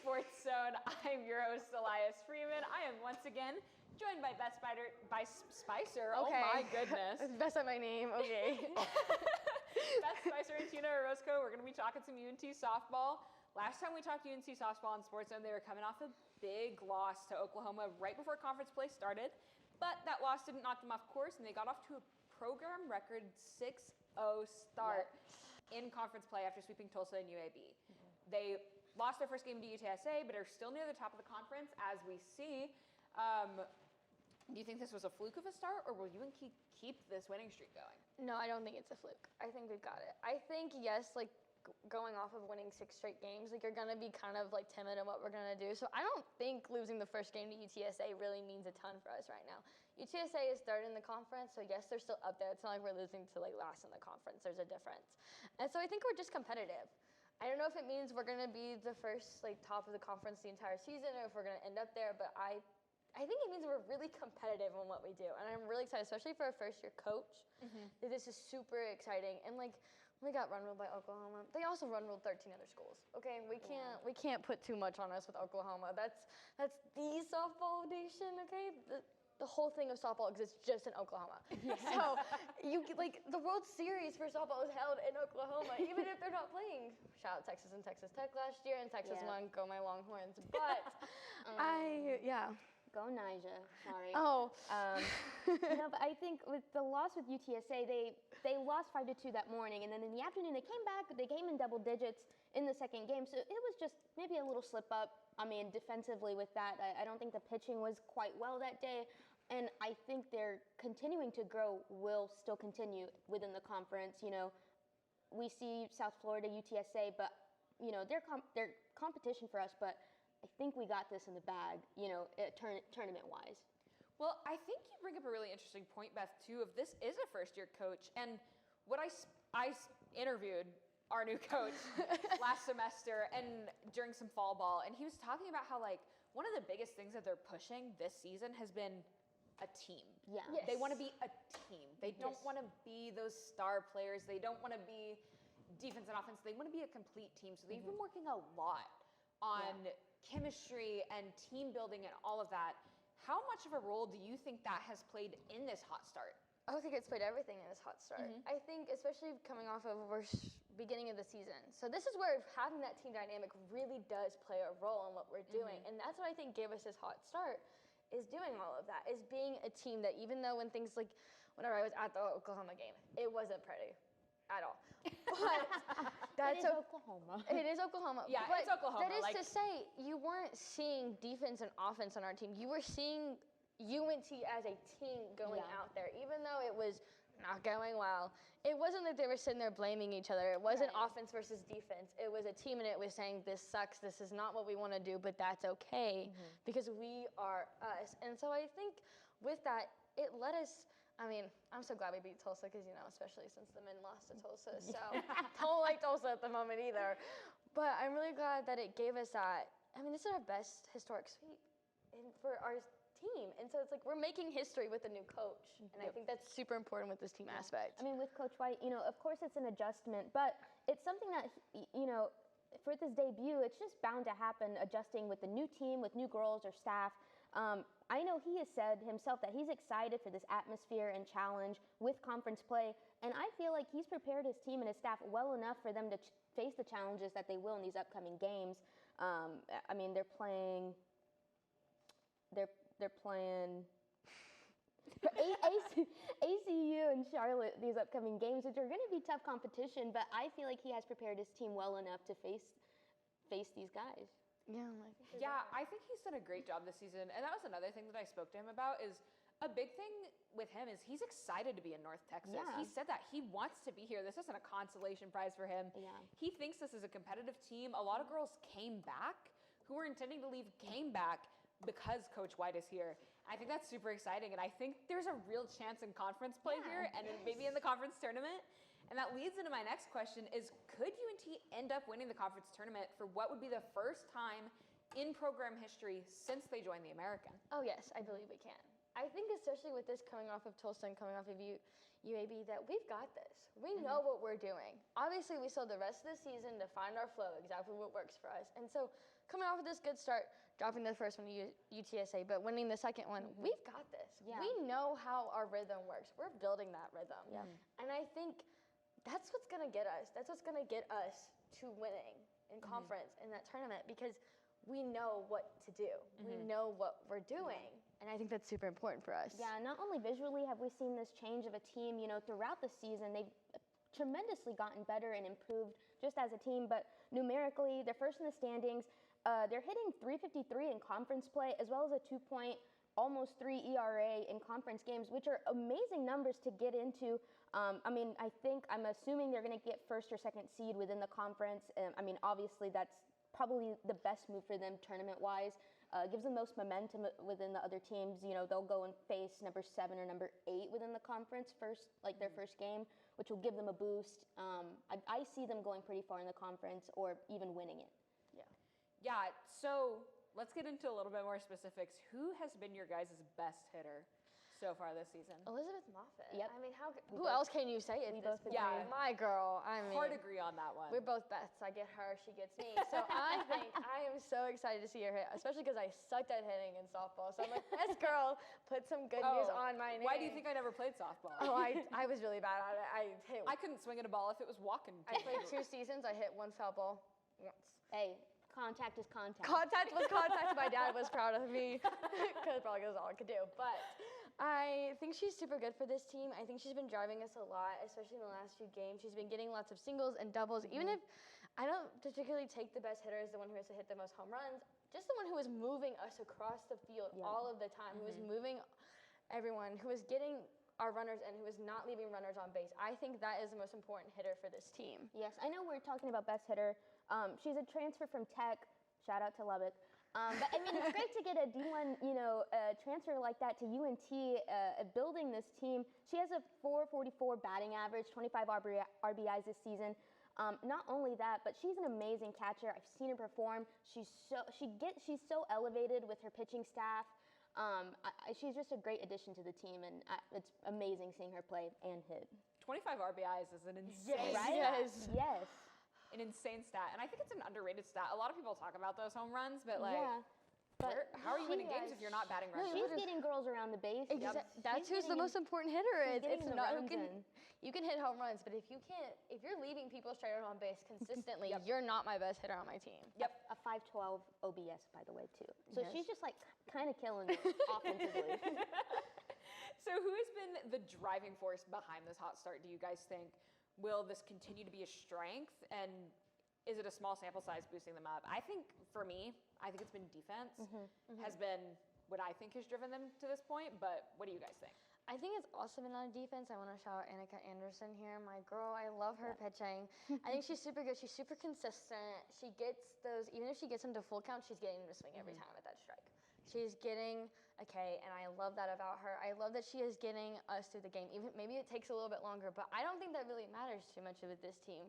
SportsZone. I'm your host, Elias Freeman. I am once again joined by Beth Spicer. Okay. Oh my goodness. Best at my name, okay. Beth Spicer and Tina Orozco. We're going to be talking some UNT softball. Last time we talked UNT softball on SportsZone, they were coming off a big loss to Oklahoma right before conference play started. But that loss didn't knock them off course, and they got off to a program record 6-0 start in conference play after sweeping Tulsa and UAB. They lost their first game to UTSA, but are still near the top of the conference, as we see. Do you think this was a fluke of a start, or will UNT keep this winning streak going? No, I don't think it's a fluke. I think we've got it. I think, yes, going off of winning 6 straight games, you're going to be kind of timid in what we're going to do. So I don't think losing the first game to UTSA really means a ton for us right now. UTSA is third in the conference, so yes, they're still up there. It's not like we're losing to last in the conference. There's a difference. And so I think we're just competitive. I don't know if it means we're going to be the first top of the conference the entire season, or if we're going to end up there, but I think it means we're really competitive in what we do. And I'm really excited, especially for a first-year coach, that this is super exciting. And we got run-ruled by Oklahoma. They also run-ruled 13 other schools. Okay, we can't put too much on us with Oklahoma. That's the softball nation. Okay, the whole thing of softball exists just in Oklahoma. Yes. So you the World Series for softball is held in Oklahoma, even if they're not playing. Shout out Texas and Texas Tech last year, and Texas won. Go my Longhorns. But Go Nyjah, sorry. Oh. But I think with the loss with UTSA, they lost 5-2 that morning, and then in the afternoon they came back. They came in double digits in the second game, so it was just maybe a little slip up. I mean, defensively with that, I don't think the pitching was quite well that day, and I think they're continuing to grow. Will still continue within the conference. We see South Florida, UTSA, but they're competition for us, but I think we got this in the bag, tournament-wise. Well, I think you bring up a really interesting point, Beth, too, of this is a first-year coach. And what I interviewed our new coach last semester and during some fall ball, and he was talking about how, one of the biggest things that they're pushing this season has been a team. Yeah. Yes. They want to be a team. They don't want to be those star players. They don't want to be defense and offense. They want to be a complete team. So they've been working a lot on chemistry and team building and all of that. How much of a role do you think that has played in this hot start? I think it's played everything in this hot start. I think especially coming off of our beginning of the season. So this is where having that team dynamic really does play a role in what we're doing. And that's what I think gave us this hot start, is doing all of that, is being a team that even though when things whenever I was at the Oklahoma game, it wasn't pretty at all. But that's Oklahoma. It is Oklahoma. Yeah, but it's Oklahoma. That is to say, you weren't seeing defense and offense on our team. You were seeing UNT as a team going out there, even though it was not going well. It wasn't that they were sitting there blaming each other. It wasn't offense versus defense. It was a team, and it was saying, this sucks. This is not what we want to do, but that's okay because we are us. And so I think with that, it let us. I mean, I'm so glad we beat Tulsa because, especially since the men lost to Tulsa. So don't like Tulsa at the moment either. But I'm really glad that it gave us that. I mean, this is our best historic sweep for our team. And so it's we're making history with a new coach. And I think that's super important with this team aspect. I mean, with Coach White, of course it's an adjustment, but it's something that, for this debut, it's just bound to happen, adjusting with the new team, with new girls or staff. I know he has said himself that he's excited for this atmosphere and challenge with conference play, and I feel like he's prepared his team and his staff well enough for them to face the challenges that they will in these upcoming games. I mean, they're playing ACU and Charlotte these upcoming games, which are going to be tough competition, but I feel like he has prepared his team well enough to face these guys. Yeah, I think he's done a great job this season. And that was another thing that I spoke to him about, is a big thing with him is he's excited to be in North Texas. Yeah. He said that he wants to be here. This isn't a consolation prize for him. Yeah. He thinks this is a competitive team. A lot of girls came back who were intending to leave, came back because Coach White is here. I think that's super exciting. And I think there's a real chance in conference play here and maybe in the conference tournament. And that leads into my next question is, could UNT end up winning the conference tournament for what would be the first time in program history since they joined the American? Oh, yes, I believe we can. I think especially with this coming off of Tulsa and coming off of UAB, that we've got this. We know what we're doing. Obviously, we still have the rest of the season to find our flow, exactly what works for us. And so coming off of this good start, dropping the first one to UTSA, but winning the second one, we've got this. Yeah. We know how our rhythm works. We're building that rhythm. Yeah. And I think that's what's going to get us. That's what's going to get us to winning in conference in that tournament, because we know what to do. We know what we're doing. And I think that's super important for us. Yeah, not only visually have we seen this change of a team, throughout the season, they've tremendously gotten better and improved just as a team, but numerically, they're first in the standings. They're hitting 353 in conference play, as well as a 2.3 ERA in conference games, which are amazing numbers to get into. I'm assuming they're going to get first or second seed within the conference. Obviously, that's probably the best move for them tournament-wise. Gives them most momentum within the other teams. They'll go and face number 7 or number 8 within the conference first, like their first game, which will give them a boost. I see them going pretty far in the conference or even winning it. Yeah, so let's get into a little bit more specifics. Who has been your guys' best hitter so far this season? Elizabeth Moffitt. Yep. Who else can you say it? We both agree. Yeah. My girl. Hard to agree on that one. We're both Beths. I get her, she gets me. So I think I am so excited to see her hit, especially because I sucked at hitting in softball. So I'm like, this girl put some good news on my name. Why do you think I never played softball? Oh, I was really bad at it. I couldn't swing at a ball if it was walking. I played 2 seasons. I hit 1 foul ball once. Hey, contact is contact. Contact was contact. My dad was proud of me because probably was all I could do. But I think she's super good for this team. I think she's been driving us a lot, especially in the last few games. She's been getting lots of singles and doubles. Even if I don't particularly take the best hitter as the one who has to hit the most home runs, just the one who is moving us across the field all of the time, who is moving everyone, who is getting our runners in, who is not leaving runners on base. I think that is the most important hitter for this team. Yes, I know we're talking about best hitter. She's a transfer from Tech. Shout out to Lubbock. But it's great to get a D1, transfer like that to UNT, building this team. She has a 444 batting average, 25 RBIs this season. Not only that, but she's an amazing catcher. I've seen her perform. She's so elevated with her pitching staff. She's just a great addition to the team, and it's amazing seeing her play and hit. 25 RBIs is an insane Right? stat. Yes. An insane stat. And I think it's an underrated stat. A lot of people talk about those home runs, but how are you winning games if you're not batting runs? She's getting girls around the base. That's who's the most important hitter is. It's the not runs in. you can hit home runs, but if you're leaving people straight on base consistently, you're not my best hitter on my team. Yep. A 512 OBS, by the way, too. So she's just kind of killing it offensively. So who has been the driving force behind this hot start, do you guys think? Will this continue to be a strength, and is it a small sample size boosting them up? I think, for me, I think it's been defense has been what I think has driven them to this point, but what do you guys think? I think it's also been on defense. I want to shout out Annika Anderson here, my girl. I love her pitching. I think she's super good. She's super consistent. She gets those, even if she gets them to full count, she's getting them to swing every time at that strike. She's getting a K, and I love that about her. I love that she is getting us through the game. Even maybe it takes a little bit longer, but I don't think that really matters too much with this team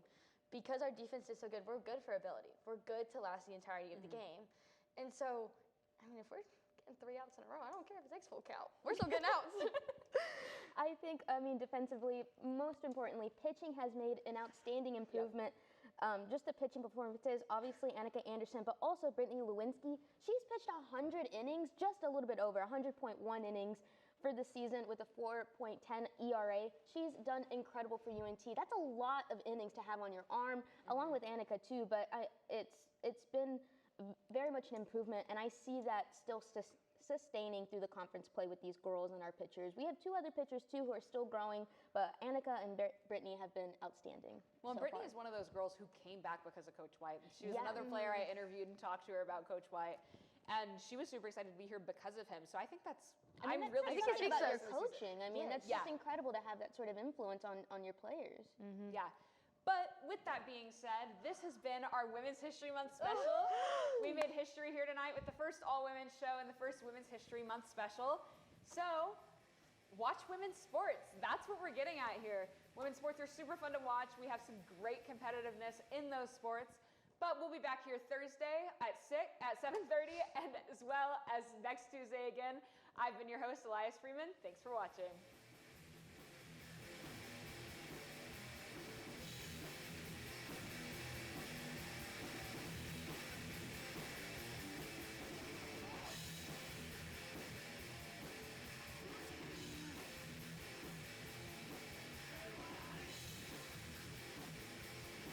because our defense is so good. We're good for ability. We're good to last the entirety of the game. And so, if we're getting 3 outs in a row, I don't care if it takes full count. We're still getting outs. I think, defensively, most importantly, pitching has made an outstanding improvement. Just the pitching performances, obviously Annika Anderson, but also Brittany Lewinsky. She's pitched 100 innings, just a little bit over, 100.1 innings for the season with a 4.10 ERA. She's done incredible for UNT. That's a lot of innings to have on your arm, along with Annika too, but it's been very much an improvement, and I see that still sustaining through the conference play with these girls and our pitchers. We have 2 other pitchers too who are still growing, but Annika and Brittany have been outstanding. Well, so Brittany far. is one of those girls who came back because of Coach White. She was another player I interviewed and talked to her about Coach White, and she was super excited to be here because of him. So I think that's I think really it excited speaks about about your coaching. That's just Yeah. incredible to have that sort of influence on your players. Yeah. But with that being said, this has been our Women's History Month special. We made history here tonight with the first all-women's show and the first Women's History Month special. So watch women's sports. That's what we're getting at here. Women's sports are super fun to watch. We have some great competitiveness in those sports. But we'll be back here Thursday at 7:30, and as well as next Tuesday again. I've been your host, Elias Freeman. Thanks for watching.